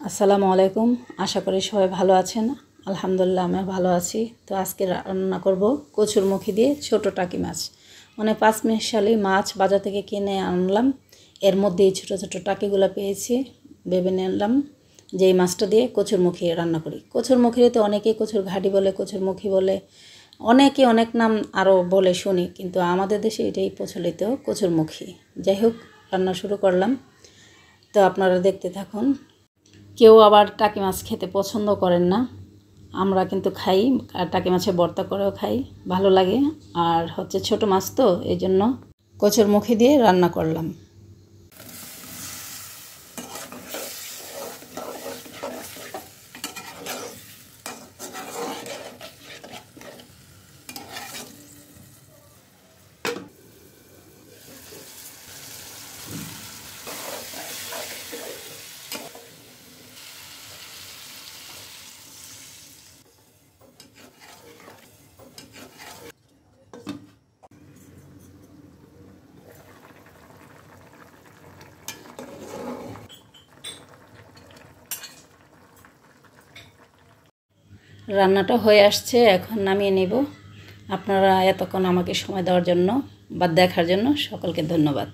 আসসালামু আলাইকুম। আশা করি সবাই ভালো আছেন। আলহামদুলিল্লাহ আমি ভালো আছি। তো আজকে রান্না করব কচুরমুখী দিয়ে ছোট টাকি মাছ। মানে পাঁচমিশালি মাছ বাজার থেকে কিনে আনলাম। এর মধ্যে এই ছোট ছোট টাকিগুলো পেয়েছি, ভেবে নিলাম যে এই মাছটা দিয়ে কচুরমুখী রান্না করি। কচুরমুখীতে অনেকেই কচুর ঘাটি বলে, কচুরমুখী বলে, অনেকে অনেক নাম আরও বলে শুনি, কিন্তু আমাদের দেশে এটাই প্রচলিত, কচুরমুখী। যাই হোক, রান্না শুরু করলাম। তো আপনারা দেখতে থাকুন। কেউ আবার টাকি মাছ খেতে পছন্দ করেন না, আমরা কিন্তু খাই। আর টাকি মাছের ভর্তা করেও খাই, ভালো লাগে। আর হচ্ছে ছোট মাছ, তো এই জন্য কচুরমুখী দিয়ে রান্না করলাম। রান্নাটা হয়ে আসছে, এখন নামিয়ে নেব। আপনারা এতক্ষণ আমাকে সময় দেওয়ার জন্য বা দেখার জন্য সকলকে ধন্যবাদ।